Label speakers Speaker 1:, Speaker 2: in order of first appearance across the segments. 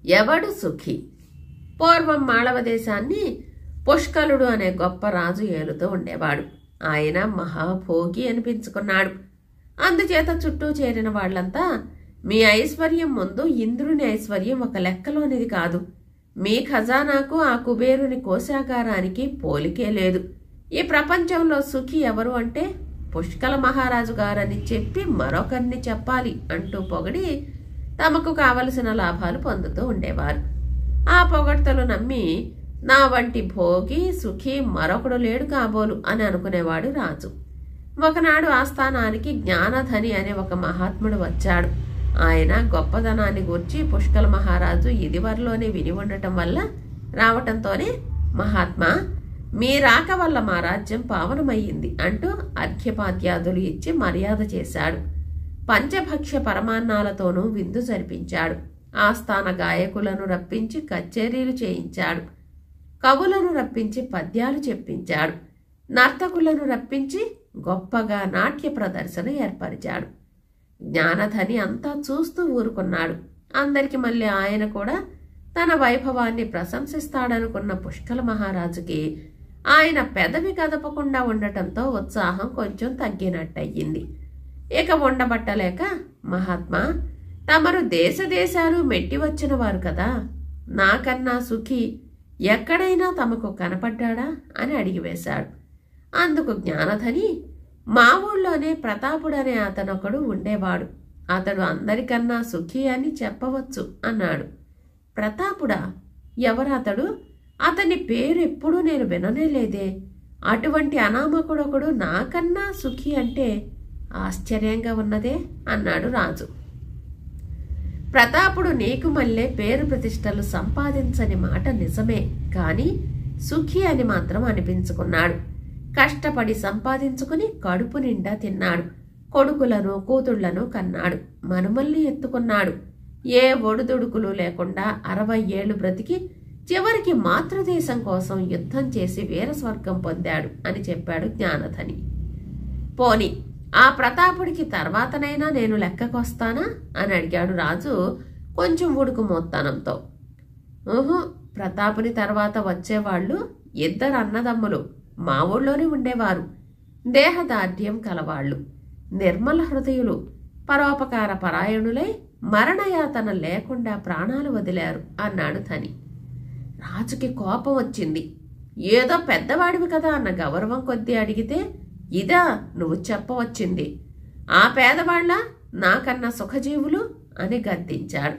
Speaker 1: ఎవడు సుఖి? పూర్వం మాళవ దేశాన్ని పుష్కలుడు అనే గొప్ప రాజు ఏలుతూ ఉండేవాడు. ఆయన మహాభోగి అనిపించుకున్నాడు. అందుచేత చుట్టూ చేరిన వాళ్లంతా, మీ ఐశ్వర్యం ముందు ఇంద్రుని ఐశ్వర్యం ఒక లెక్కలోనిది కాదు. మీ ఖజానాకు ఆ కుబేరుని కోశాగారానికి పోలికే లేదు. ఈ ప్రపంచంలో సుఖి ఎవరు అంటే పుష్కల మహారాజు గారని చెప్పి మరొకరిని చెప్పాలి అంటూ పొగిడి తమకు కావలసిన లాభాలు పొందుతూ ఉండేవారు. ఆ పొగడ్తలు నమ్మి నా వంటి భోగి సుఖి మరొకడు లేడు కాబోలు అని అనుకునేవాడు రాజు. ఒకనాడు ఆస్థానానికి జ్ఞానధని అనే ఒక మహాత్ముడు వచ్చాడు. ఆయన గొప్పదనాన్ని గూర్చి పుష్కల మహారాజు ఇదివరలోనే విని ఉండటం వల్ల రావటంతోనే, మహాత్మా, మీ రాక వల్ల మా రాజ్యం పావనమయ్యింది అంటూ అర్ఘ్యపాద్యాదులు ఇచ్చి మర్యాద చేశాడు. పంచభక్ష్య పరమాన్నాలతోనూ విందు జరిపించాడు. ఆస్థాన గాయకులను రప్పించి కచేరీలు చేయించాడు. కవులను రప్పించి పద్యాలు చెప్పించాడు. నర్తకులను రప్పించి గొప్పగా నాట్య ప్రదర్శన ఏర్పరిచాడు. జ్ఞానధని అంతా చూస్తూ ఊరుకున్నాడు. అందరికి మళ్ళీ ఆయన కూడా తన వైభవాన్ని ప్రశంసిస్తాడనుకున్న పుష్కల మహారాజుకి ఆయన పెదవి కదపకుండా ఉండటంతో ఉత్సాహం కొంచెం తగ్గినట్టయింది. ఇక ఉండబట్టలేక, మహాత్మా, తమరు దేశాలు మెట్టి వచ్చిన వారు కదా, నాకన్నా సుఖి ఎక్కడైనా తమకు కనపడ్డాడా అని అడిగివేశాడు. అందుకు జ్ఞానధని, మా ఊళ్ళోనే ప్రతాపుడనే అతనొకడు ఉండేవాడు. అతడు అందరికన్నా సుఖి అని చెప్పవచ్చు అన్నాడు. ప్రతాపుడా? ఎవరతడు? అతని పేరు ఎప్పుడూ నేను విననే లేదే. అటువంటి అనామకుడొకడు నాకన్నా సుఖి అంటే ఆశ్చర్యంగా ఉన్నదే అన్నాడు రాజు. ప్రతాపుడు నీకు మళ్ళీ పేరు ప్రతిష్టలు సంపాదించని మాట నిజమే, కాని సుఖి అని మాత్రం అనిపించుకున్నాడు. కష్టపడి సంపాదించుకుని కడుపు నిండా తిన్నాడు. కొడుకులను కూతుళ్లను కన్నాడు. మనుమల్ని ఎత్తుకున్నాడు. ఏ ఒడుదుడుకులు లేకుండా 60 ఏళ్లు బ్రతికి చివరికి మాతృదేశం కోసం యుద్ధం చేసి వీరస్వర్గం పొందాడు అని చెప్పాడు జ్ఞానధని. పోని ఆ ప్రతాపుడికి తర్వాతనైనా నేను లెక్కకొస్తానా అని అడిగాడు రాజు కొంచెం ఉడుకు మోత్తనంతో. ప్రతాపుని తర్వాత వచ్చేవాళ్లు 2 అన్నదమ్ములు మా ఊళ్ళోనే ఉండేవారు. దేహదార్ఢ్యం కలవాళ్లు, నిర్మల హృదయులు, పరోపకార పరాయణులై మరణయాతన లేకుండా ప్రాణాలు వదిలారు అన్నాడు ధని. రాజుకి కోపం వచ్చింది. ఏదో పెద్దవాడివి కదా అన్న గౌరవం కొద్దీ అడిగితే, ఇదా నువ్వు చెప్పవచ్చింది? ఆ పేదవాళ్ల నాకన్నా సుఖజీవులు అని గద్దించాడు.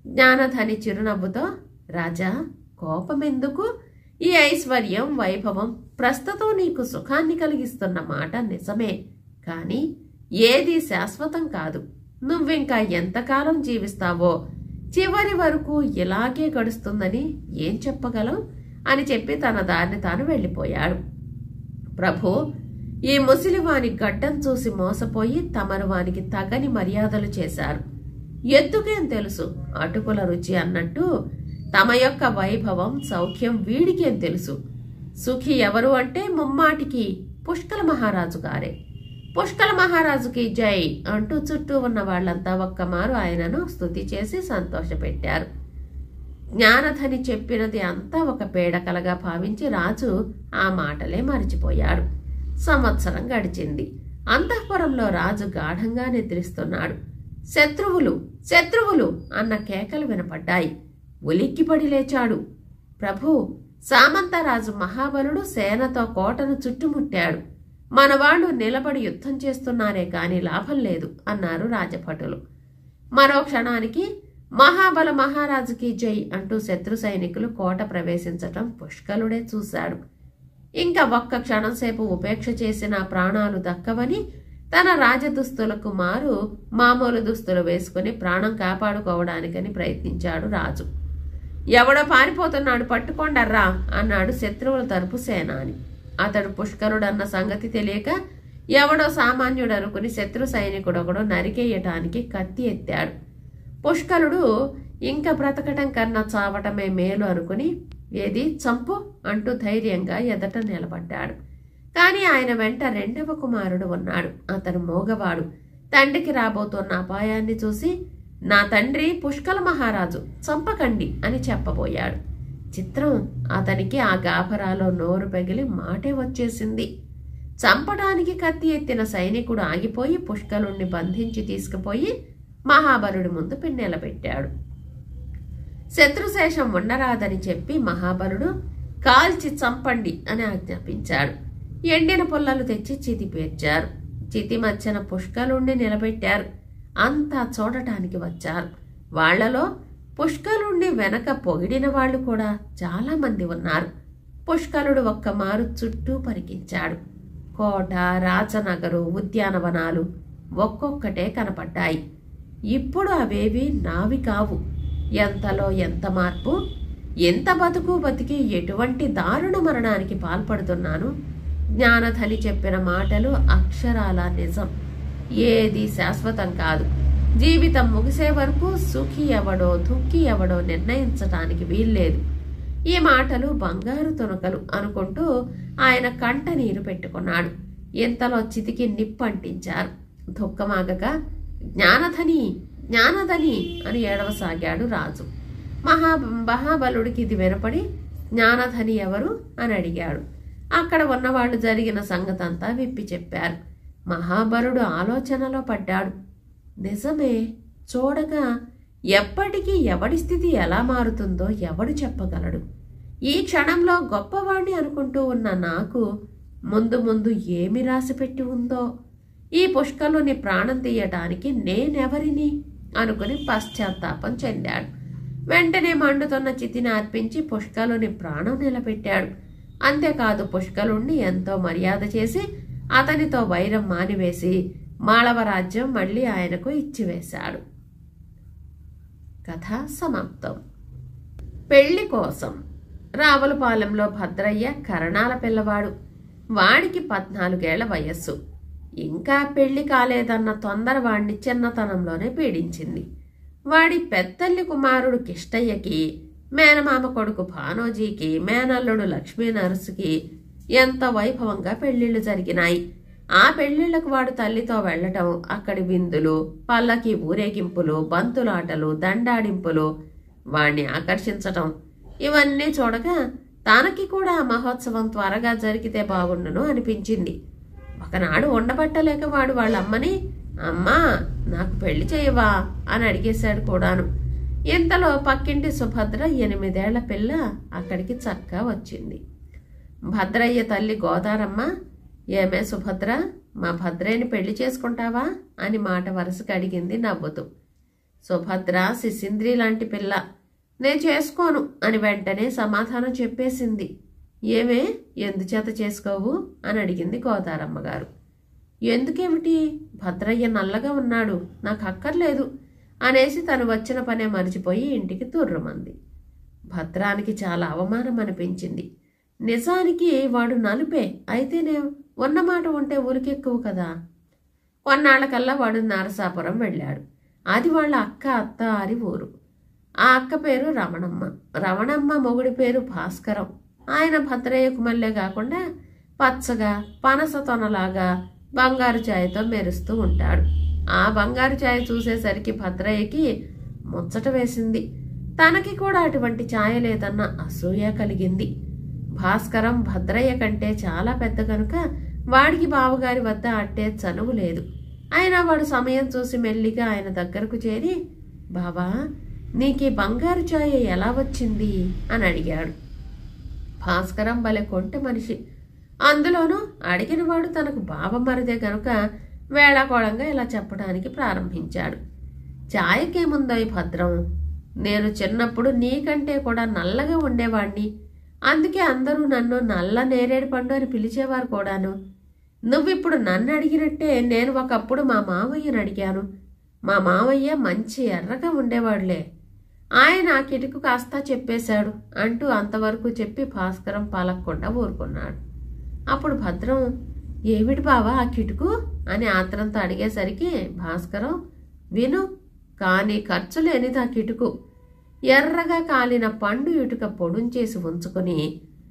Speaker 1: జ్ఞానధని చిరునవ్వుతో, రాజా, కోపమెందుకు? ఈ ఐశ్వర్యం వైభవం ప్రస్తుతం నీకు సుఖాన్ని కలిగిస్తున్న మాట నిజమే, కాని ఏదీ శాశ్వతం కాదు. నువ్వింకా ఎంతకాలం జీవిస్తావో, చివరి వరకు ఇలాగే గడుస్తుందని ఏం చెప్పగలం అని చెప్పి తన దారిని తాను వెళ్ళిపోయాడు. ప్రభు, ఈ ముసిలివాని గడ్డం చూసి మోసపోయి తమరు వానికి తగని మర్యాదలు చేశారు. ఎద్దుకేం తెలుసు అటుకుల రుచి అన్నట్టు తమ యొక్క వైభవం సౌఖ్యం వీడికేం తెలుసు? సుఖి ఎవరు అంటే ముమ్మాటికి పుష్కల మహారాజు గారే. పుష్కల మహారాజుకి జై అంటూ చుట్టూ ఉన్న వాళ్లంతా ఒక్కమారు ఆయనను స్తుతి చేసి సంతోషపెట్టారు. జ్ఞానధని చెప్పినది అంతా ఒక పీడకలగా భావించి రాజు ఆ మాటలే మరిచిపోయాడు. సంవత్సరం గడిచింది. అంతఃపురంలో రాజు గాఢంగా నిద్రిస్తున్నాడు. శత్రువులు శత్రువులు అన్న కేకలు వినపడ్డాయి. ఉలిక్కిపడి లేచాడు. ప్రభు, సామంతరాజు మహాబలుడు సేనతో కోటను చుట్టుముట్టాడు. మనవాళ్లు నిలబడి యుద్ధం చేస్తున్నారే కాని లాభం లేదు అన్నారు రాజభటులు. మరో క్షణానికి మహాబల మహారాజుకి జై అంటూ శత్రు సైనికులు కోట ప్రవేశించటం పుష్కలుడే చూశాడు. ఇంకా ఒక్క క్షణంసేపు ఉపేక్ష చేసిన ప్రాణాలు దక్కవని తన రాజదుస్తులకు మారు మామూలు దుస్తులు వేసుకుని ప్రాణం కాపాడుకోవడానికని ప్రయత్నించాడు రాజు. ఎవడో పారిపోతున్నాడు, పట్టుకోండర్రా అన్నాడు శత్రువుల తరపు సేనాని. అతడు పుష్కరుడన్న సంగతి తెలియక ఎవడో సామాన్యుడు అనుకుని శత్రు సైనికుడొకడు నరికేయటానికి కత్తి ఎత్తాడు. పుష్కరుడు ఇంకా బ్రతకటం కన్నా చావటమే మేలు అనుకుని, ఏది చంపు అంటూ ధైర్యంగా ఎదట నిలబడ్డాడు. కాని ఆయన వెంట 2వ కుమారుడు ఉన్నాడు. అతను మోగవాడు. తండ్రికి రాబోతున్న అపాయాన్ని చూసి, నా తండ్రి పుష్కల మహారాజు, చంపకండి అని చెప్పబోయాడు. చిత్రం, అతనికి ఆ గాభరాలో నోరు పగిలి మాటే వచ్చేసింది. చంపడానికి కత్తి ఎత్తిన సైనికుడు ఆగిపోయి పుష్కలుణ్ణి బంధించి తీసుకుపోయి మహాబలుడి ముందు నిలబెట్టాడు. శత్రుశేషం ఉండరాదని చెప్పి మహాబలుడు కాల్చి చంపండి అని ఆజ్ఞాపించాడు. ఎండిన పుల్లలు తెచ్చి చితి పేర్చారు. చితి మధ్యన పుష్కలుణ్ణి నిలబెట్టారు. అంతా చూడటానికి వచ్చారు. వాళ్లలో పుష్కలుణ్ణి వెనక పొగిడిన వాళ్ళు కూడా చాలా మంది ఉన్నారు. పుష్కలుడు ఒక్కమారు చుట్టూ పరికించాడు. కోట, రాజనగరు, ఉద్యానవనాలు ఒక్కొక్కటే కనపడ్డాయి. ఇప్పుడు అవేవి నావి కావు. ఎంతలో ఎంత మార్పు! ఎంత బతికి ఎటువంటి దారుణ మరణానికి పాల్పడుతున్నాను. జ్ఞానధని చెప్పిన మాటలు అక్షరాల నిజం. ఏది శాశ్వతం కాదు. జీవితం ముగిసే వరకు సుఖి ఎవడో దుఃఖి ఎవడో నిర్ణయించటానికి వీల్లేదు. ఈ మాటలు బంగారు తునకలు అనుకుంటూ ఆయన కంట నీరు పెట్టుకున్నాడు. ఇంతలో చితికి నిప్పంటించారు. దుఃఖమాగక జ్ఞానధని జ్ఞానధని అని ఏడవసాగాడు రాజు. మహాబలుడికి ఇది వినపడి జ్ఞానధని ఎవరు అని అడిగాడు. అక్కడ ఉన్నవాళ్లు జరిగిన సంగతంతా విప్పి చెప్పారు. మహాబలుడు ఆలోచనలో పడ్డాడు. నిజమే, చూడగా ఎప్పటికీ ఎవడి స్థితి ఎలా మారుతుందో ఎవడు చెప్పగలడు. ఈ క్షణంలో గొప్పవాణ్ణి అనుకుంటూ ఉన్న నాకు ముందు ముందు ఏమి రాసిపెట్టి ఉందో. ఈ పుష్కలుని ప్రాణం తీయటానికి నేనెవరిని అనుకుని పశ్చాత్తాపం చెందాడు. వెంటనే మండుతున్న చితిని అర్పించి పుష్కలుని ప్రాణం నిలబెట్టాడు. అంతేకాదు, పుష్కలుణ్ణి ఎంతో మర్యాద చేసి అతనితో వైరం మానివేసి మాళవరాజ్యం మళ్లీ ఆయనకు ఇచ్చివేశాడు. కథ సమాప్తం. పెళ్లి కోసం. రావులపాలెంలో భద్రయ్య కరణాల పిల్లవాడు. వాడికి 14 ఏళ్ల వయస్సు. ఇంకా పెళ్లి కాలేదన్న తొందర వాడిని చిన్నతనంలోనే పీడించింది. వాడి పెద్దల్లి కుమారుడు కిష్టయ్యకి, మేనమామ కొడుకు భానోజీకి, మేనల్లుడు లక్ష్మీ నరసుకి ఎంత వైభవంగా పెళ్లిళ్లు జరిగినాయి. ఆ పెళ్లిళ్లకు వాడు తల్లితో వెళ్లటం, అక్కడి విందులు, పల్లకి ఊరేగింపులు, బంతులాటలు, దండాడింపులు వాణ్ణి ఆకర్షించటం, ఇవన్నీ చూడగా తనకి కూడా ఆ మహోత్సవం త్వరగా జరిగితే బాగుండును అనిపించింది. ఒకనాడు ఉండబట్టలేక వాడు వాళ్ళమ్మని, అమ్మా నాకు పెళ్లి చేయవా అని అడిగేశాడు కూడాను. ఇంతలో పక్కింటి సుభద్ర 8 ఏళ్ల పిల్ల అక్కడికి చక్కా వచ్చింది. భద్రయ్య తల్లి గోదారమ్మ, ఏమే సుభద్ర, మా భద్రయ్యని పెళ్లి చేసుకుంటావా అని మాట వరుసకు అడిగింది నవ్వుతూ. సుభద్ర శిశింద్రి లాంటి పిల్ల, నేను చేసుకోను అని వెంటనే సమాధానం చెప్పేసింది. ఏమే, ఎందుచేత చేసుకోవు అని అడిగింది గోదారమ్మ గారు. ఎందుకేమిటి, భద్రయ్య నల్లగా ఉన్నాడు, నాకు అక్కర్లేదు అనేసి తను వచ్చిన పనే మరిచిపోయి ఇంటికి తుర్రుమంది. భద్రానికి చాలా అవమానం అనిపించింది. నిజానికి వాడు నలుపే, అయితేనే ఉన్నమాట ఉంటే ఊరికెక్కువ కదా. కొన్నాళ్లకల్లా వాడు నరసాపురం వెళ్ళాడు. అది వాళ్ళ అక్క అత్తారి ఊరు. ఆ అక్క పేరు రమణమ్మ. రమణమ్మ మొగుడి పేరు భాస్కరం. ఆయన భద్రయ్యకు మళ్ళీ కాకుండా పచ్చగా పనస తొనలాగా బంగారు ఛాయతో మెరుస్తూ ఉంటాడు. ఆ బంగారు ఛాయ చూసేసరికి భద్రయ్యకి ముచ్చట వేసింది. తనకి కూడా అటువంటి ఛాయ లేదన్న అసూయ కలిగింది. భాస్కరం భద్రయ్య కంటే చాలా పెద్ద కనుక వాడికి బావగారి వద్ద అట్టే చనువు లేదు. అయినా వాడు సమయం చూసి మెల్లిగా ఆయన దగ్గరకు చేరి, బావా నీకీ బంగారు ఛాయ ఎలా వచ్చింది అని అడిగాడు. భాస్కరం భలే కొంటె మనిషి. అందులోనూ అడిగినవాడు తనకు బావమరిదే గనుక వేళాకోళంగా ఇలా చెప్పడానికి ప్రారంభించాడు. ఛాయకేముందో ఈ భద్రం, నేను చిన్నప్పుడు నీకంటే కూడా నల్లగా ఉండేవాణ్ణి. అందుకే అందరూ నన్ను నల్ల నేరేడు పండు అని పిలిచేవారు కూడాను. నువ్విప్పుడు నన్ను అడిగినట్టే నేను ఒకప్పుడు మా మావయ్యను అడిగాను. మా మావయ్య మంచి ఎర్రగా ఉండేవాడులే, ఆయన ఆ కిటుకు కాస్త చెప్పేశాడు అంటూ అంతవరకు చెప్పి భాస్కరం పలక్కుండా ఊరుకున్నాడు. అప్పుడు భద్రం, ఏమిటి బావా ఆ కిటుకు అని ఆత్రంతో అడిగేసరికి భాస్కరం, విను, కానీ ఖర్చు లేనిది ఆ కిటుకు. ఎర్రగా కాలిన పండు ఇటుక పొడుంచేసి ఉంచుకుని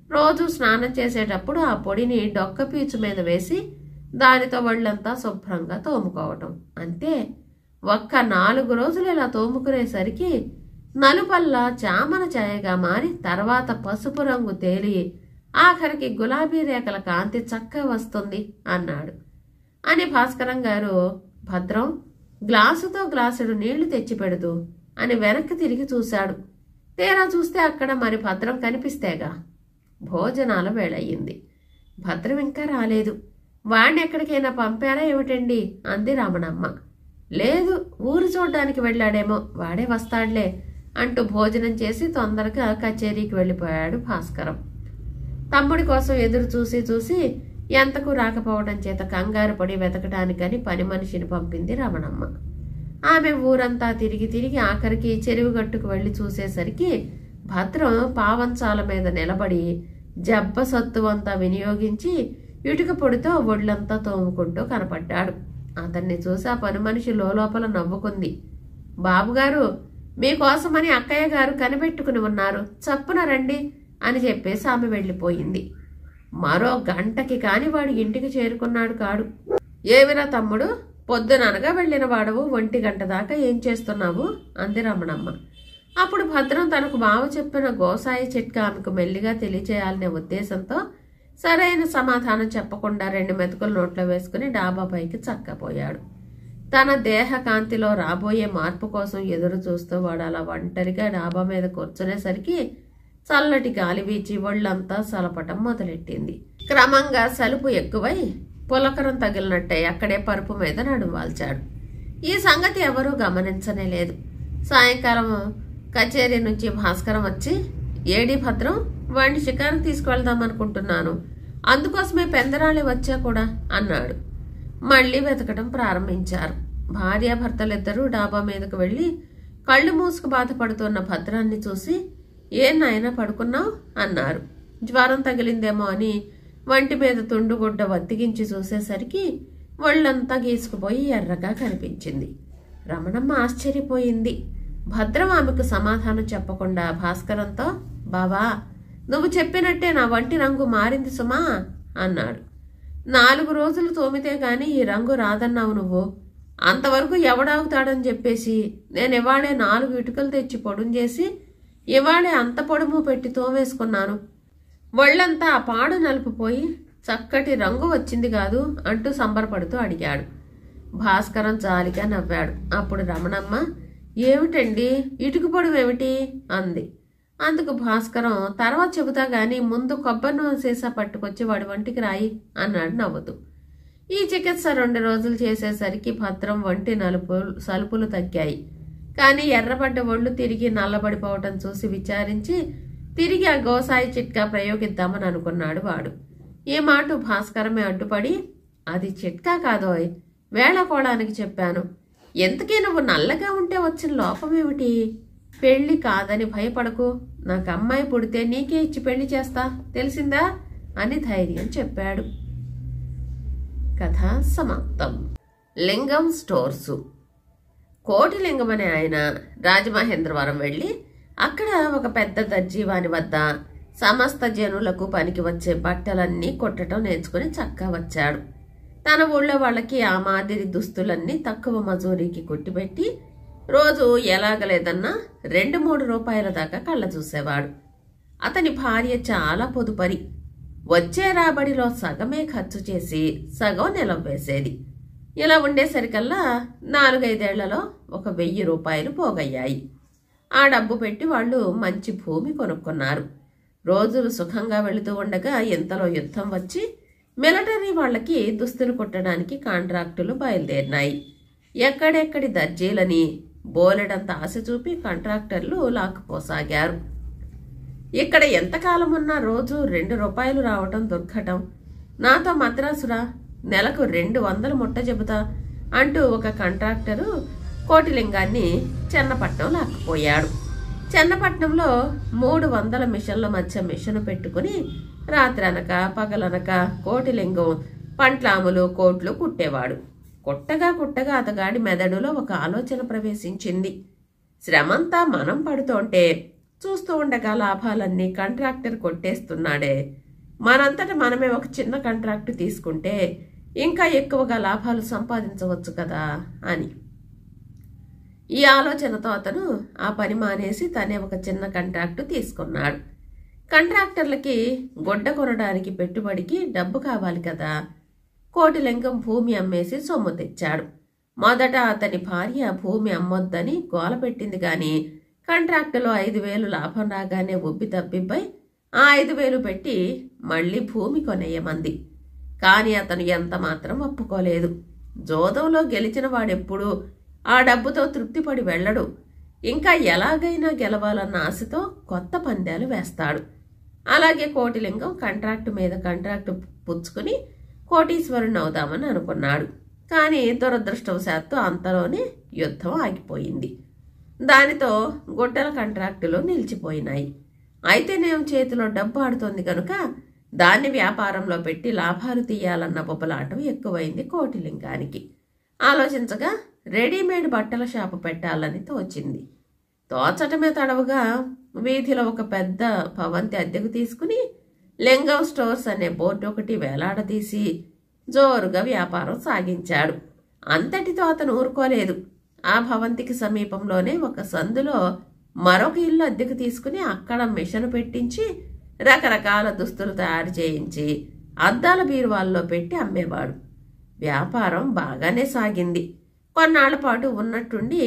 Speaker 1: రోజు స్నానం చేసేటప్పుడు ఆ పొడిని డొక్క పీచు మీద వేసి దానితో ఒళ్ళంతా శుభ్రంగా తోముకోవటం అంతే. ఒక్క 4 రోజులు ఇలా తోముకునేసరికి నలుపల్లా చామన ఛాయగా మారి తర్వాత పసుపు రంగు తేలి ఆఖరికి గులాబీ రేఖల కాంతి చక్కగా వస్తుంది అన్నాడు. అని భాస్కరం గారు భద్రం గ్లాసుతో గ్లాసుడు నీళ్లు తెచ్చిపెడుతూ అని వెనక్కి తిరిగి చూశాడు. తీరా చూస్తే అక్కడ మరి భద్రం కనిపిస్తేగా. భోజనాల వేళయింది. భద్రం ఇంకా రాలేదు. వాణ్ణి ఎక్కడికైనా పంపారా ఏమిటండి అంది రమణమ్మ. లేదు, ఊరు చూడ్డానికి వెళ్ళాడేమో, వాడే వస్తాడులే అంటూ భోజనం చేసి తొందరగా కచేరీకి వెళ్ళిపోయాడు భాస్కరం. తమ్ముడి కోసం ఎదురు చూసి చూసి ఎంతకు రాకపోవడం చేత కంగారు పడి వెతకడానికని పని మనిషిని పంపింది రమణమ్మ. ఆమె ఊరంతా తిరిగి తిరిగి ఆఖరికి చెరువుగట్టుకు వెళ్లి చూసేసరికి భద్రం పావంచాల మీద నిలబడి జబ్బ సత్తువంతా వినియోగించి ఇటుక పొడితో ఒళ్ళంతా తోముకుంటూ కనపడ్డాడు. అతన్ని చూసి ఆ పని మనిషి లోపల నవ్వుకుంది. బాబుగారు, మీకోసమని అక్కయ్య గారు కనిపెట్టుకుని ఉన్నారు, చప్పున రండి అని చెప్పేసి ఆమె వెళ్ళిపోయింది. మరో గంటకి కాని వాడు ఇంటికి చేరుకున్నాడు కాడు. ఏమిరా తమ్ముడు, పొద్దుననగా వెళ్ళిన వాడవు 1 గంట దాకా ఏం చేస్తున్నావు అంది రమణమ్మ. అప్పుడు భద్రం తనకు బావ చెప్పిన గోసాయి చిట్కా ఆమెకు మెల్లిగా తెలియచేయాలనే ఉద్దేశంతో సరైన సమాధానం చెప్పకుండా 2 మెతుకులు నోట్లో వేసుకుని డాబాపైకి చక్కపోయాడు. తన దేహ కాంతిలో రాబోయే మార్పు కోసం ఎదురు చూస్తూ వాడు అలా ఒంటరిగా డాబా మీద కూర్చునేసరికి చల్లటి గాలి వీచి ఒళ్ళంతా సలపటం మొదలెట్టింది. క్రమంగా సలుపు ఎక్కువై పులకరం తగిలినట్టే అక్కడే పరుపు మీద నడువాల్చాడు. ఈ సంగతి ఎవరూ గమనించనే లేదు. సాయంకాలం కచేరీ నుంచి భాస్కరం వచ్చి, ఏడి భద్రం, వాడిని షికారుకు తీసుకువెళ్దామనుకుంటున్నాను, అందుకోసమే పెందరాళి వచ్చా కూడా అన్నాడు. మళ్లీ వెతకడం ప్రారంభించారు. భార్యాభర్తలిద్దరూ డాబా మీదకు వెళ్లి కళ్ళు మూసుకు బాధపడుతున్న భద్రాన్ని చూసి, ఏం నాయనా పడుకున్నావు అన్నారు. జ్వరం తగిలిందేమో అని వంటి మీద తుండుగుడ్డ వత్తిగించి చూసేసరికి ఒళ్ళంతా గీసుకుపోయి ఎర్రగా కనిపించింది. రమణమ్మ ఆశ్చర్యపోయింది. భద్రం ఆమెకు సమాధానం చెప్పకుండా భాస్కరంతో, బావా, నువ్వు చెప్పినట్టే నా వంటి రంగు మారింది సుమా అన్నాడు. 4 రోజులు తోమితే గాని ఈ రంగు రాదన్నావు నువ్వు. అంతవరకు ఎవడాగుతాడని చెప్పేసి నేను ఇవాళే 4 ఇటుకలు తెచ్చి పొడుంచేసి ఇవాళే అంత పొడుము పెట్టి తోమేసుకున్నాను. ఒళ్ళంతా ఆ పాడు నలుపుపోయి చక్కటి రంగు వచ్చింది కాదు అంటూ సంబరపడుతూ అడిగాడు. భాస్కరం జాలిగా నవ్వాడు. అప్పుడు రమణమ్మ, ఏమిటండి ఇటుక పొడుమేమిటి అంది. అందుకు భాస్కరం, తర్వాత చెబుతా గాని ముందు కొబ్బరి నూనె సీసా పట్టుకొచ్చి వాడి వంటికి రాయి అన్నాడు నవ్వుతూ. ఈ చికిత్స 2 రోజులు చేసేసరికి భద్రం వంటి సలుపులు తగ్గాయి. కానీ ఎర్రబడ్డ ఒళ్ళు తిరిగి నల్లబడిపోవటం చూసి విచారించి తిరిగి ఆ గోసాయి చిట్కా ప్రయోగిద్దామని అనుకున్నాడు వాడు. ఈ మాట భాస్కరమే అడ్డుపడి, అది చిట్కా కాదోయ్, వేళకోళానికి చెప్పాను. ఎంతకీ నువ్వు నల్లగా ఉంటే వచ్చిన లోపమేమిటి? పెళ్లి కాదని భయపడకు, నాకు అమ్మాయి పుడితే నీకే ఇచ్చి పెళ్లి చేస్తా, తెలిసిందా అని ధైర్యం చెప్పాడు. కథ సమాప్తం. లింగం స్టోర్సు. కోటిలింగం అనే ఆయన రాజమహేంద్రవరం వెళ్ళి అక్కడ ఒక పెద్ద దర్జీవాని వద్ద సమస్త జనులకు పనికి వచ్చే బట్టలన్నీ కొట్టడం నేర్చుకుని చక్కా వచ్చాడు. తన ఊళ్ళో వాళ్ళకి ఆ మాదిరి దుస్తులన్నీ తక్కువ మజూరీకి కుట్టిపెట్టి రోజు ఎలాగలేదన్నా 2-3 రూపాయల దాకా కళ్ళ చూసేవాడు. అతని భార్య చాలా పొదుపరి. వచ్చే రాబడిలో సగమే ఖర్చు చేసి సగం నిలవ వేసేది. ఇలా ఉండేసరికల్లా 4-5 ఏళ్లలో ఒక 1000 రూపాయలు పోగయ్యాయి. ఆ డబ్బు పెట్టి వాళ్ళు మంచి భూమి కొనుక్కున్నారు. రోజులు సుఖంగా వెళుతూ ఉండగా ఇంతలో యుద్ధం వచ్చి మిలిటరీ వాళ్ళకి దుస్తులు కుట్టడానికి కాంట్రాక్టులు బయలుదేరినాయి. ఎక్కడెక్కడి దర్జీలని బోలెడంత ఆశ చూపి కాంట్రాక్టర్లు లాక్కుపోసాగారు. ఇక్కడ ఎంతకాలం ఉన్నా రోజు 2 రూపాయలు రావటం దుర్ఘటం. నాతో మద్రాసురా, నెలకు 200 ముట్ట చెబుతా అంటూ ఒక కాంట్రాక్టరు కోటిలింగాన్ని చెన్నపట్నం లాక్కుపోయాడు. చెన్నపట్నంలో 300 మిషన్ల మధ్య మిషను పెట్టుకుని రాత్రనక పగలనక కోటిలింగం పంట్లాములు కోట్లు కుట్టేవాడు. కుట్టగా అతగాడి మెదడులో ఒక ఆలోచన ప్రవేశించింది. శ్రమంతా మనం పడుతోంటే చూస్తూ ఉండగా లాభాలన్నీ కాంట్రాక్టర్ కొట్టేస్తున్నాడే, మనంతట మనమే ఒక చిన్న కాంట్రాక్టు తీసుకుంటే ఇంకా ఎక్కువగా లాభాలు సంపాదించవచ్చు కదా అని. ఈ ఆలోచనతో అతను ఆ పని మానేసి తనే ఒక చిన్న కాంట్రాక్టు తీసుకున్నాడు. కాంట్రాక్టర్లకి గొడ్డ కొనడానికి పెట్టుబడికి డబ్బు కావాలి కదా. కోటిలింగం భూమి అమ్మేసి సొమ్ము తెచ్చాడు. మొదట అతని భార్య భూమి అమ్మొద్దని గోల పెట్టింది గాని కాంట్రాక్టులో 5,000 లాభం రాగానే ఉబ్బి తబ్బిబ్బై ఆ 5,000 పెట్టి మళ్ళీ భూమి కొనేయమంది. కాని అతను ఎంత మాత్రం ఒప్పుకోలేదు. జోదంలో గెలిచిన వాడెప్పుడు ఆ డబ్బుతో తృప్తిపడి వెళ్ళడు. ఇంకా ఎలాగైనా గెలవాలన్న ఆశతో కొత్త పందాలు వేస్తాడు. అలాగే కోటిలింగం కాంట్రాక్టు మీద కాంట్రాక్టు పుచ్చుకుని కోటీశ్వరుని అవుదామని అనుకున్నాడు. కానీ దురదృష్టవశాత్తు అంతలోనే యుద్ధం ఆగిపోయింది. దానితో గుడ్డల కాంట్రాక్టులు నిలిచిపోయినాయి. అయితేనేం చేతిలో డబ్బు ఆడుతోంది కనుక దాన్ని వ్యాపారంలో పెట్టి లాభాలు తీయాలన్న బొబ్బలాటం ఎక్కువైంది కోటిలింగానికి. ఆలోచించగా రెడీమేడ్ బట్టల షాపు పెట్టాలని తోచింది. తోచటమే తడవుగా వీధిలో ఒక పెద్ద భవంతి అద్దెకు తీసుకుని లింగం స్టోర్స్ అనే బోర్డు ఒకటి వేలాడదీసి జోరుగా వ్యాపారం సాగించాడు. అంతటితో అతను ఊరుకోలేదు. ఆ భవంతికి సమీపంలోనే ఒక సందులో మరొక ఇల్లు అద్దెకు తీసుకుని అక్కడ మిషన్ పెట్టించి రకరకాల దుస్తులు తయారు చేయించి అద్దాల బీరువాల్లో పెట్టి అమ్మేవాడు. వ్యాపారం బాగానే సాగింది. కొన్నాళ్ల పాటు ఉన్నట్టుండి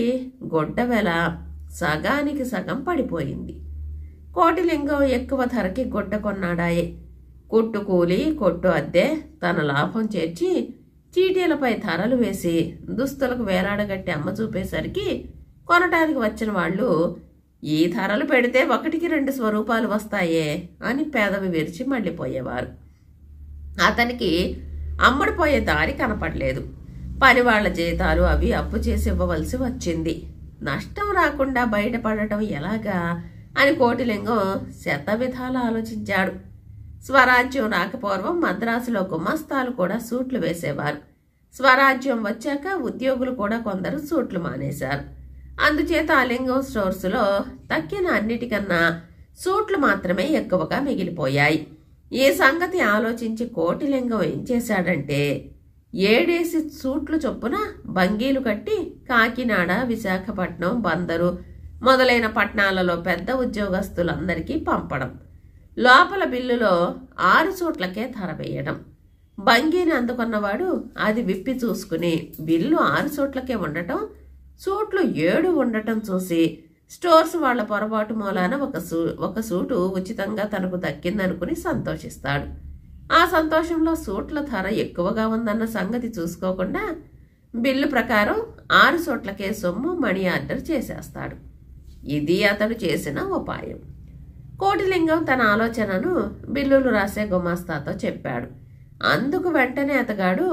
Speaker 1: గొడ్డ వెల సగానికి సగం పడిపోయింది. కోటిలింగం ఎక్కువ ధరకి గొడ్డ కొన్నాడాయే. కుట్టు కూలి, కొట్టు అద్దె తన లాభం చేర్చి చీటీలపై ధరలు వేసి దుస్తులకు వేలాడగట్టి అమ్మ చూపేసరికి కొనటానికి వచ్చిన వాళ్ళు ఈ ధరలు పెడితే 1కి 2 స్వరూపాలు వస్తాయే అని పెదవి విరిచి మళ్ళీపోయేవారు. అతనికి అమ్మడిపోయే దారి కనపడలేదు. పనివాళ్ల జీతాలు అవి అప్పు చేసి ఇవ్వవలసి వచ్చింది. నష్టం రాకుండా బయటపడటం ఎలాగా అని కోటిలింగం శతవిధాలు ఆలోచించాడు. స్వరాజ్యం రాకపూర్వం మద్రాసులో గుమస్తాలు కూడా సూట్లు వేసేవారు. స్వరాజ్యం వచ్చాక ఉద్యోగులు కూడా కొందరు సూట్లు మానేశారు. అందుచేత ఆ లింగం స్టోర్సులో తక్కిన అన్నిటికన్నా సూట్లు మాత్రమే ఎక్కువగా మిగిలిపోయాయి. ఈ సంగతి ఆలోచించి కోటిలింగం ఏం చేశాడంటే 7 సూట్లు చొప్పున బంగీలు కట్టి కాకినాడ, విశాఖపట్నం, బందరు మొదలైన పట్టణాలలో పెద్ద ఉద్యోగస్తులందరికీ పంపడం. లోపల బిల్లులో 6 సూట్లకే ధర వేయడం. బంగీని అందుకున్నవాడు అది విప్పి చూసుకుని బిల్లు 6 సూట్లకే ఉండటం, సూట్లు 7 ఉండటం చూసి స్టోర్స్ వాళ్ల పొరపాటు మూలాన ఒక సూటు ఉచితంగా తనకు దక్కిందనుకుని సంతోషిస్తాడు. ఆ సంతోషంలో సూట్ల ధర ఎక్కువగా ఉందన్న సంగతి చూసుకోకుండా బిల్లు ప్రకారం 6 సూట్లకే సొమ్ము మనీ ఆర్డర్ చేసేస్తాడు. ఇది అతడు చేసిన ఉపాయం. కోటిలింగం తన ఆలోచనను బిల్లులు రాసే గుమాస్తాతో చెప్పాడు. అందుకు వెంటనే అతగాడు,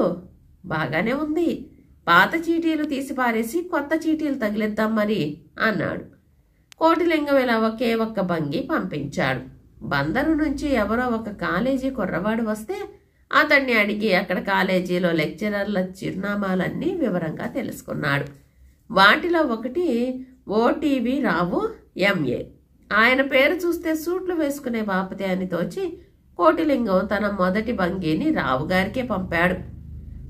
Speaker 1: బాగానే ఉంది, పాత చీటీలు తీసి పారేసి కొత్త చీటీలు తగిలిద్దాం మరి అన్నాడు. కోటిలింగం ఇలా ఒకే ఒక్క బంగి పంపించాడు. బందరు నుంచి ఎవరో ఒక కాలేజీ కుర్రవాడు వస్తే అతన్ని అడిగి అక్కడ కాలేజీలో లెక్చరర్ల చిరునామాలన్నీ వివరంగా తెలుసుకున్నాడు. వాటిలో ఒకటి ఓటీవీ రావు ఎంఏ. ఆయన పేరు చూస్తే సూట్లు వేసుకునే బాపతే అని తోచి కోటిలింగం తన మొదటి బంగీని రావు గారికే పంపాడు.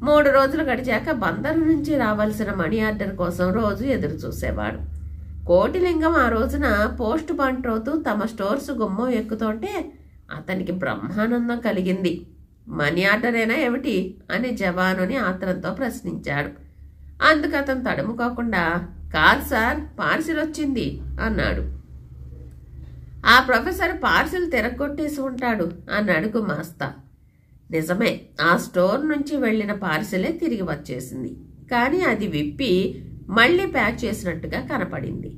Speaker 1: 3 రోజులు గడిచాక బందరు నుంచి రావాల్సిన మనీ ఆర్డర్ కోసం రోజు ఎదురు చూసేవాడు. కోటిలింగం ఆ రోజున పోస్ట్ బంట్రోతు తమ స్టోర్స్ గుమ్మం ఎక్కుతుంటే అతనికి బ్రహ్మానందం కలిగింది. మనీ ఆర్డరేనా ఏమిటి అని జవానుని ఆత్రంతో ప్రశ్నించాడు. అందుకు అతను తడుముకోకుండా, కాదు సార్, పార్సిల్ వచ్చింది అన్నాడు. ఆ ప్రొఫెసర్ పార్సిల్ తిరగొట్టేసి ఉంటాడు అన్నాడు గుమాస్తా. నిజమే, ఆ స్టోర్ నుంచి వెళ్లిన పార్సిలే తిరిగి వచ్చేసింది. కానీ అది విప్పి మళ్లీ ప్యాక్ చేసినట్టుగా కనపడింది.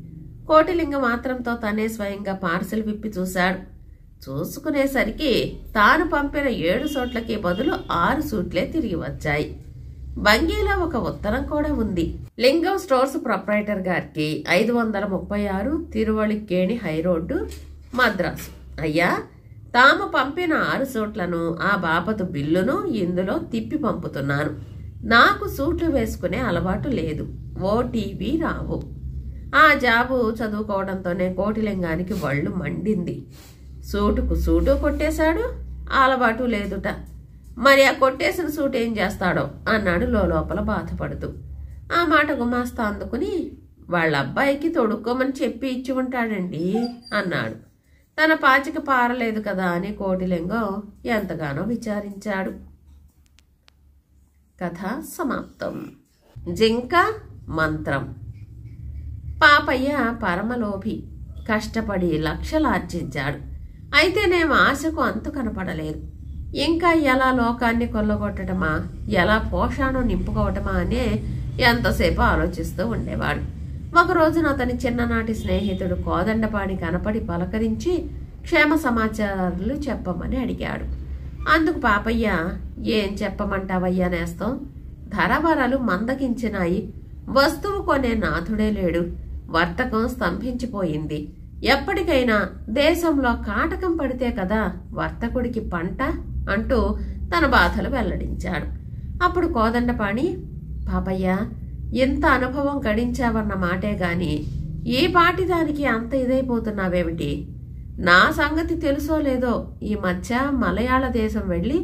Speaker 1: కోటిలింగం మాత్రంతో తనే స్వయంగా పార్సిల్ విప్పి చూశాడు. చూసుకునేసరికి తాను పంపిన 7 సూట్లకి బదులు 6 సూట్లే తిరిగి వచ్చాయి. బంగీలో ఒక ఉత్తరం కూడా ఉంది. లింగం స్టోర్స్ ప్రొప్రైటర్ గారికి 536 తిరువళిక్కేణి హైరోడ్డు, మద్రాసు. అయ్యా, తాము పంపిన 6 సూట్లను ఆ బాపతు బిల్లును ఇందులో తిప్పి పంపుతున్నాను. నాకు సూట్లు వేసుకునే అలవాటు లేదు. ఓటీవీ రావు. ఆ జాబు చదువుకోవడంతోనే కోటిలింగానికి వళ్ళు మండింది. సూటుకు సూటు కొట్టేశాడు, అలవాటు లేదుట. మరి ఆ కొట్టేసిన సూట్ ఏం చేస్తాడో అన్నాడు లోపల బాధపడుతూ. ఆ మాట గుమాస్తా అందుకుని, వాళ్ళ అబ్బాయికి తొడుక్కోమని చెప్పి ఇచ్చి ఉంటాడండి అన్నాడు. తన పాచిక పారలేదు కదా అని కోటిలింగం ఎంతగానో విచారించాడు. కథ సమాప్తం. జింక మంత్రం. పాపయ్య పరమలోభి. కష్టపడి లక్షలు ఆర్జించాడు. అయితేనేం ఆశకు అంతు కనపడలేదు. ఇంకా ఎలా లోకాన్ని కొల్లగొట్టడమా, ఎలా పోషాణం నింపుకోవటమా అనే ఎంతసేపు ఆలోచిస్తూ ఉండేవాడు. ఒక రోజున అతని చిన్ననాటి స్నేహితుడు కోదండపాణి కనపడి పలకరించి క్షేమ సమాచారాలు చెప్పమని అడిగాడు. అందుకు పాపయ్య, ఏం చెప్పమంటావయ్యా నేస్తం, ధరవరలు మందగించినాయి, వస్తువు కొనే నాథుడే లేడు, వర్తకం స్తంభించిపోయింది, ఎప్పటికైనా దేశంలో కాటకం పడితే కదా వర్తకుడికి పంట అంటూ తన బాధలు వెల్లడించాడు. అప్పుడు కోదండపాణి, పాపయ్య, ఇంత అనుభవం గడించావన్న మాటే గాని ఈ పాటిదానికి అంత ఇదైపోతున్నావేమిటి? నా సంగతి తెలుసో లేదో ఈ మధ్య మలయాళ దేశం వెళ్ళి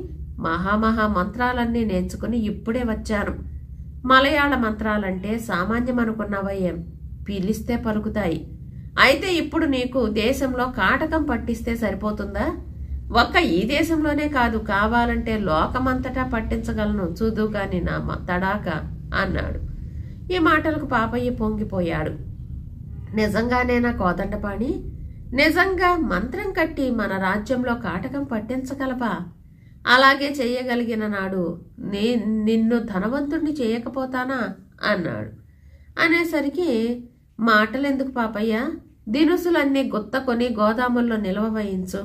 Speaker 1: మహామహా మంత్రాలన్నీ నేర్చుకుని ఇప్పుడే వచ్చాను. మలయాళ మంత్రాలంటే సామాన్యమనుకున్నావా ఏం? పిలిస్తే పలుకుతాయి. అయితే ఇప్పుడు నీకు దేశంలో కాటకం పట్టిస్తే సరిపోతుందా? ఒక్క ఈ దేశంలోనే కాదు, కావాలంటే లోకమంతటా పట్టించగలను, చూదు గాని నా తడాక అన్నాడు. ఈ మాటలకు పాపయ్య పొంగిపోయాడు. నిజంగానేనా కోదండపాణి? నిజంగా మంత్రం కట్టి మన రాజ్యంలో కాటకం పట్టించగలవా? అలాగే చెయ్యగలిగిన నాడు నిన్ను ధనవంతుణ్ణి చేయకపోతానా అన్నాడు. అనేసరికి, మాటలెందుకు పాపయ్య, దినుసులన్నీ గుత్తకొని గోదాముల్లో నిల్వ వేయించు,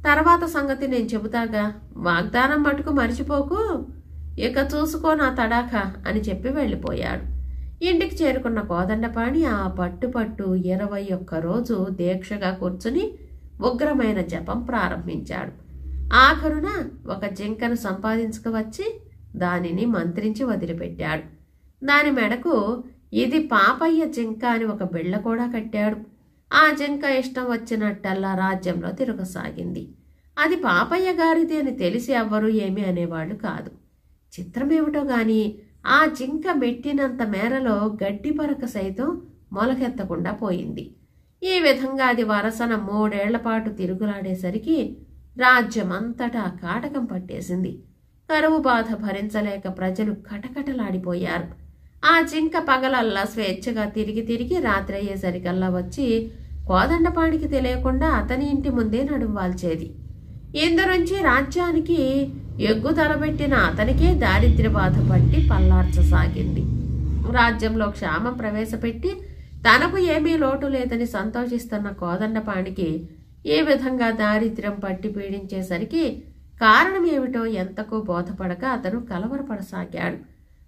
Speaker 1: తర్వాత సంగతి నేను చెబుతాగా, వాగ్దానం మటుకు మరిచిపోకు, ఇక చూసుకో నా తడాక అని చెప్పి వెళ్ళిపోయాడు. ఇంటికి చేరుకున్న కోదండపాణి ఆ పట్టు 21 రోజు దీక్షగా కూర్చుని ఉగ్రమైన జపం ప్రారంభించాడు. ఆఖరున ఒక జింకను సంపాదించుకువచ్చి దానిని మంత్రించి వదిలిపెట్టాడు. దాని మెడకు ఇది పాపయ్య జింక అని ఒక బిళ్ళ కూడా కట్టాడు. ఆ జింక ఇష్టం వచ్చినట్టల్లా రాజ్యంలో తిరగసాగింది. అది పాపయ్య గారిది అని తెలిసి ఎవ్వరూ ఏమీ అనేవాళ్ళు కాదు. చిత్రమేమిటో గాని ఆ జింక మెట్టినంత మేరలో గడ్డి పరక సైతం మొలకెత్తకుండా పోయింది. ఈ విధంగా అది వరసన 3 ఏళ్ల పాటు తిరుగులాడేసరికి రాజ్యమంతటా కాటకం పట్టేసింది. కరువు బాధ భరించలేక ప్రజలు కటకటలాడిపోయారు. ఆ జింక పగలల్లా స్వేచ్ఛగా తిరిగి రాత్రి అయ్యేసరికల్లా వచ్చి కోదండపాణికి తెలియకుండా అతని ఇంటి ముందే నడుంవాల్చేది. ఇందునుంచి రాజ్యానికి ఎగ్గు తలబెట్టిన అతనికే దారిద్ర్య బాధ పట్టి పల్లార్చసాగింది. రాజ్యంలో క్షామం ప్రవేశపెట్టి తనకు ఏమీ లోటు లేదని సంతోషిస్తున్న కోదండపాణికి ఏ విధంగా దారిద్ర్యం పట్టి పీడించేసరికి కారణమేమిటో ఎంతకూ బోధపడక అతను కలవరపడసాగాడు.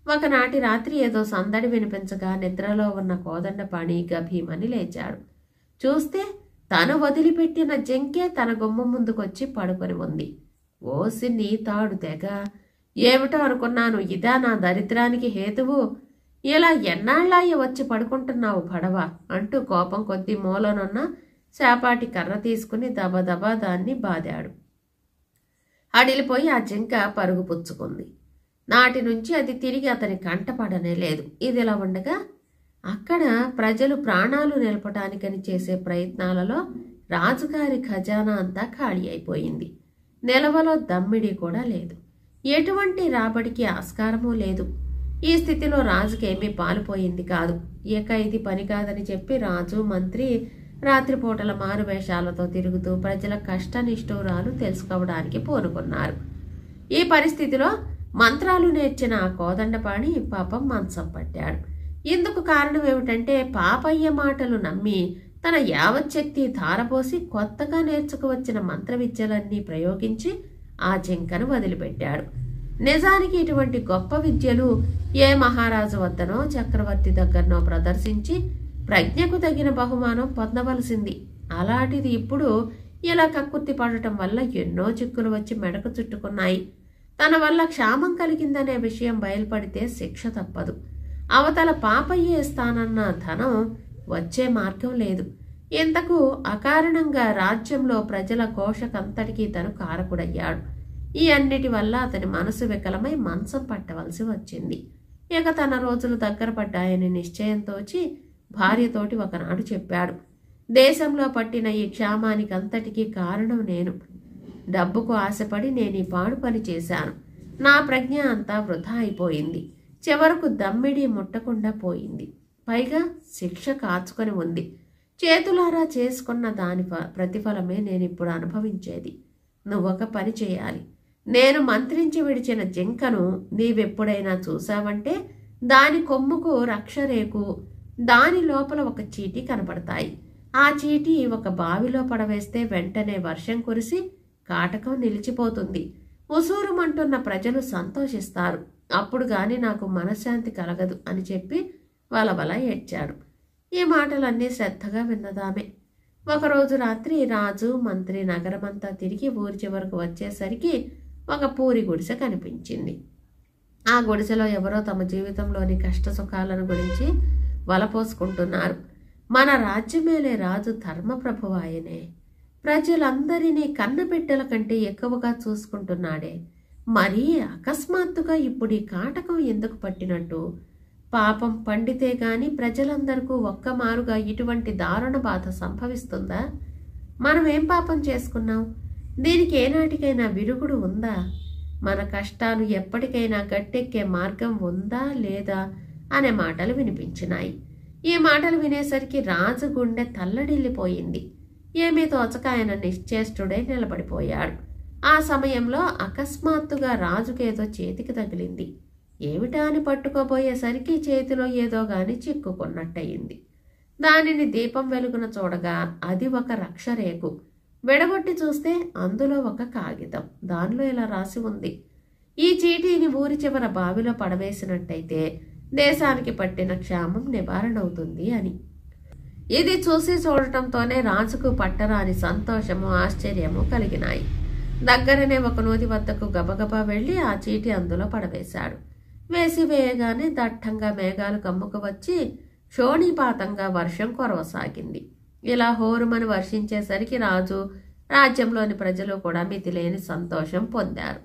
Speaker 1: ఒకనాటి రాత్రి ఏదో సందడి వినిపించగా నిద్రలో ఉన్న కోదండపాణి గభీమని లేచాడు. చూస్తే తను వదిలిపెట్టిన జింకే తన గుమ్మం ముందుకొచ్చి పడుకొని ఉంది. ఓసి నీ తాడు తెగ, ఏమిటో అనుకున్నాను, ఇదా నా దరిద్రానికి హేతువు? ఇలా ఎన్నాళ్ళాయ వచ్చి పడుకుంటున్నావు పడవ అంటూ కోపం కొద్దీ మూలనున్న శాపాటి కర్ర తీసుకుని దబదబా దాన్ని బాదాడు. అడిలిపోయి ఆ జింక పరుగు పుచ్చుకుంది. నాటి నుంచి అది తిరిగి అతని కంటపడనే లేదు. ఇదిలా ఉండగా అక్కడ ప్రజలు ప్రాణాలు నిలపటానికని చేసే ప్రయత్నాలలో రాజుగారి ఖజానా అంతా ఖాళీ అయిపోయింది. నిలవలో దమ్మిడి కూడా లేదు. ఎటువంటి రాబడికి ఆస్కారమూ లేదు. ఈ స్థితిలో రాజుకేమీ పాలుపోయింది కాదు. ఇక ఇది పని కాదని చెప్పి రాజు మంత్రి రాత్రిపూటల మారువేషాలతో తిరుగుతూ ప్రజల కష్టనిష్ఠూరాలు తెలుసుకోవడానికి పూనుకున్నారు. ఈ పరిస్థితిలో మంత్రాలు నేర్చిన ఆ కోదండపాణి పాపం మంచం పట్టాడు. ఇందుకు కారణం ఏమిటంటే పాపయ్య మాటలు నమ్మి తన యావచ్చక్తి ధారపోసి కొత్తగా నేర్చుకువచ్చిన మంత్ర విద్యలన్నీ ప్రయోగించి ఆ జింకను వదిలిపెట్టాడు. నిజానికి ఇటువంటి గొప్ప విద్యలు ఏ మహారాజు వద్దనో చక్రవర్తి దగ్గరనో ప్రదర్శించి ప్రజ్ఞకు తగిన బహుమానం పొందవలసింది. అలాంటిది ఇప్పుడు ఇలా కక్కుర్తి పడటం వల్ల ఎన్నో చిక్కులు వచ్చి మెడకు చుట్టుకున్నాయి. తన వల్ల క్షామం కలిగిందనే విషయం బయలుపడితే శిక్ష తప్పదు. అవతల పాపయ్యే స్థానన్న ధనం వచ్చే మార్గం లేదు. ఇంతకు అకారణంగా రాజ్యంలో ప్రజల ఘోషకంతటికీ తను కారకుడయ్యాడు. ఈ అన్నిటి వల్ల అతని మనసు వికలమై మంచం పట్టవలసి వచ్చింది. ఇక తన రోజులు దగ్గర పడ్డాయని నిశ్చయంతోచి భార్యతోటి ఒకనాడు చెప్పాడు. దేశంలో పట్టిన ఈ క్షామానికంతటికీ కారణం నేను. డబ్బుకు ఆశపడి నేను ఈ పాడు పని చేశాను. నా ప్రజ్ఞ అంతా వృధా అయిపోయింది. చివరకు దమ్మిడి ముట్టకుండా పోయింది. పైగా శిక్ష కాచుకొని ఉంది. చేతులారా చేసుకున్న దాని ప్రతిఫలమే నేనిప్పుడు అనుభవించేది. నువ్వొక పని చేయాలి. నేను మంత్రించి విడిచిన జింకను నీవెప్పుడైనా చూశావంటే దాని కొమ్ముకు రక్షరేకు, దాని లోపల ఒక చీటీ కనపడతాయి. ఆ చీటీ ఒక బావిలో పడవేస్తే వెంటనే వర్షం కురిసి కాటకం నిలిచిపోతుంది. ఉసూరుమంటున్న ప్రజలు సంతోషిస్తారు. అప్పుడు గాని నాకు మనశ్శాంతి కలగదు అని చెప్పి వలవల ఏడ్చాడు. ఈ మాటలన్నీ శ్రద్ధగా విన్నదామే. ఒకరోజు రాత్రి రాజు మంత్రి నగరమంతా తిరిగి ఊరి చివరకు వచ్చేసరికి ఒక పూరి గుడిసె కనిపించింది. ఆ గుడిసెలో ఎవరో తమ జీవితంలోని కష్ట సుఖాలను గురించి వలపోసుకుంటున్నారు. మన రాజ్యమేలే రాజు ధర్మప్రభువు ఆయనే. ప్రజలందరినీ కన్నబిడ్డల కంటే ఎక్కువగా చూసుకుంటున్నాడే. మరీ అకస్మాత్తుగా ఇప్పుడు ఈ కాటకం ఎందుకు పట్టినట్టు? పాపం పండితే గాని ప్రజలందరికీ ఒక్కమారుగా ఇటువంటి దారుణ బాధ సంభవిస్తుందా? మనం ఏం పాపం చేసుకున్నాం? దీనికి ఏనాటికైనా విరుగుడు ఉందా? మన కష్టాలు ఎప్పటికైనా గట్టెక్కే మార్గం ఉందా లేదా అనే మాటలు వినిపించినాయి. ఈ మాటలు వినేసరికి రాజు గుండె తల్లడిల్లిపోయింది. ఏమీ తోచక ఆయన నిశ్చేష్టుడై నిలబడిపోయాడు. ఆ సమయంలో అకస్మాత్తుగా రాజుకేదో చేతికి తగిలింది. ఏమిటా అని పట్టుకోబోయేసరికి చేతిలో ఏదో గాని చిక్కుకున్నట్టయింది. దానిని దీపం వెలుగున చూడగా అది ఒక రక్షరేకు. విడగొట్టి చూస్తే అందులో ఒక కాగితం. దానిలో ఇలా రాసి ఉంది: ఈ చీటీని ఊరి చివర బావిలో పడవేసినట్టయితే దేశానికి పట్టిన క్షామం నివారణ అవుతుంది అని. ఇది చూసి చూడటంతోనే రాజుకు పట్టరాని సంతోషము ఆశ్చర్యము కలిగినాయి. దగ్గరనే ఒక నూతి వద్దకు గబగబా వెళ్లి ఆ చీటి అందులో పడవేశాడు. వేసి వేయగానే దట్టంగా మేఘాలు కమ్ముకు వచ్చి శోణీపాతంగా వర్షం కురవసాగింది. ఇలా హోరుమని వర్షించేసరికి రాజు, రాజ్యంలోని ప్రజలు కూడా మితిలేని సంతోషం పొందారు.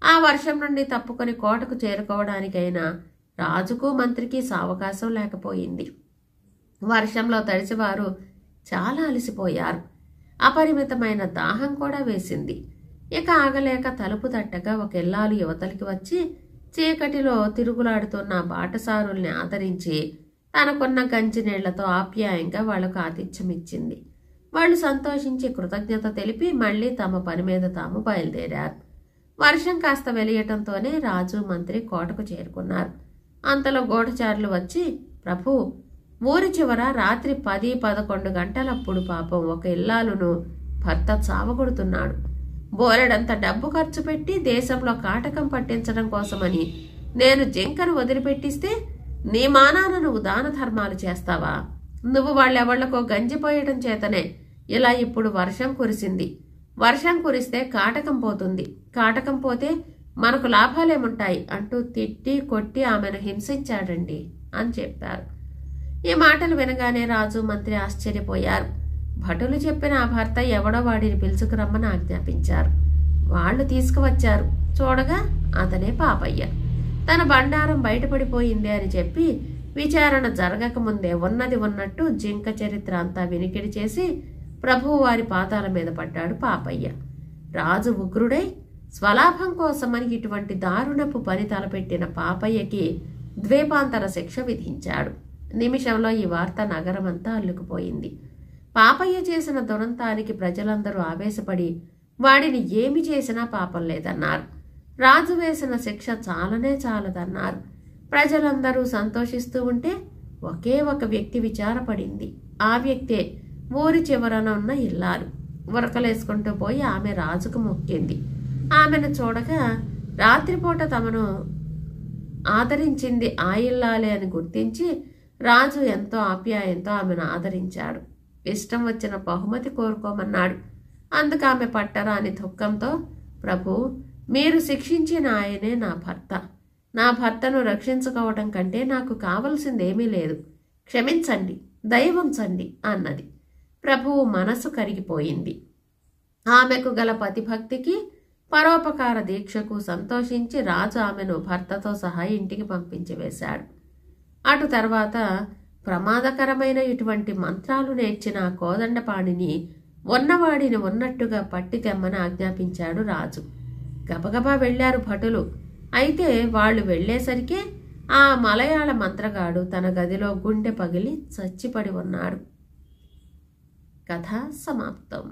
Speaker 1: ఆ వర్షం నుండి తప్పుకొని కోటకు చేరుకోవడానికైనా రాజుకు మంత్రికి సావకాశం లేకపోయింది. వర్షంలో తడిసివారు చాలా అలసిపోయారు. అపరిమితమైన దాహం కూడా వేసింది. ఇక ఆగలేక తలుపు తట్టగా ఒక ఇల్లాలు యువతలికి వచ్చి చీకటిలో తిరుగులాడుతున్న బాటసారుల్ని ఆదరించి తనకున్న గంజి నీళ్లతో ఆప్యాయంగా వాళ్లకు ఆతిథ్యమిచ్చింది. వాళ్ళు సంతోషించి కృతజ్ఞత తెలిపి మళ్లీ తమ పని మీద తాము బయలుదేరారు. వర్షం కాస్త వెలియటంతోనే రాజు మంత్రి కోటకు చేరుకున్నారు. అంతలో గూఢచారులు వచ్చి, ప్రభు, ఊరి చివర రాత్రి 10-11 గంటలప్పుడు పాపం ఒక ఇల్లాలును భర్త చావగొడుతున్నాడు. బోలెడంత డబ్బు ఖర్చు పెట్టి దేశంలో కాటకం పట్టించడం కోసమని నేను జింకను వదిలిపెట్టిస్తే నీ మానాన నువ్వు దాన ధర్మాలు చేస్తావా? నువ్వు వాళ్ళెవళ్లకో గంజిపోయటం చేతనే ఇలా ఇప్పుడు వర్షం కురిసింది. వర్షం కురిస్తే కాటకం పోతుంది. కాటకం పోతే మనకు లాభాలేముంటాయి అంటూ తిట్టి కొట్టి ఆమెను హింసించాడండి అని చెప్పారు. ఈ మాటలు వినగానే రాజు మంత్రి ఆశ్చర్యపోయారు. భటులు చెప్పిన ఆ భర్త ఎవడో వాడిని పిలుచుకురమ్మని ఆజ్ఞాపించారు. వాళ్ళు తీసుకువచ్చారు. చూడగా అతనే పాపయ్య. తన బండారం బయటపడిపోయింది అని చెప్పి విచారణ జరగకముందే ఉన్నది ఉన్నట్టు జింక చరిత్ర అంతా వినికిడి చేసి ప్రభువు వారి పాదాల మీద పడ్డాడు పాపయ్య. రాజు ఉగ్రుడై స్వలాభం కోసమని ఇటువంటి దారుణపు పని తలపెట్టిన పాపయ్యకి ద్వీపాంతర శిక్ష విధించాడు. నిమిషంలో ఈ వార్త నగరమంతా అల్లుకుపోయింది. పాపయ్య చేసిన దురంతానికి ప్రజలందరూ ఆవేశపడి వాడిని ఏమి చేసినా పాపం లేదన్నారు. రాజు వేసిన శిక్ష చాలనే చాలదన్నారు. ప్రజలందరూ సంతోషిస్తూ ఉంటే ఒకే ఒక వ్యక్తి విచారపడింది. ఆ వ్యక్తే ఊరి చివరన ఉన్న ఇల్లాలు. ఉరకలేసుకుంటూ పోయి ఆమె రాజుకు మొక్కింది. ఆమెను చూడగా రాత్రిపూట తమను ఆదరించింది ఆ ఇల్లాలే అని గుర్తించి రాజు ఎంతో ఆప్యాయంతో ఆమెను ఆదరించాడు. ఇష్టం వచ్చిన బహుమతి కోరుకోమన్నాడు. అందుకు ఆమె పట్టరాని దుఃఖంతో, ప్రభు, మీరు శిక్షించిన ఆయనే నా భర్త. నా భర్తను రక్షించుకోవటం కంటే నాకు కావలసిందేమీ లేదు. క్షమించండి, దయవుంచండి అన్నది. ప్రభువు మనసు కరిగిపోయింది. ఆమెకు గల పతిభక్తికి పరోపకార దీక్షకు సంతోషించి రాజు ఆమెను భర్తతో సహా ఇంటికి పంపించి వేశాడు. అటు తర్వాత ప్రమాదకరమైన ఇటువంటి మంత్రాలు నేర్చిన కోదండపాణిని ఉన్నవాడిని ఉన్నట్టుగా పట్టి తెమ్మని ఆజ్ఞాపించాడు రాజు. గబగబా వెళ్లారు భటులు. అయితే వాళ్ళు వెళ్లేసరికి ఆ మలయాళ మంత్రగాడు తన గదిలో గుండె పగిలి చచ్చిపడి ఉన్నాడు. కథ సమాప్తం.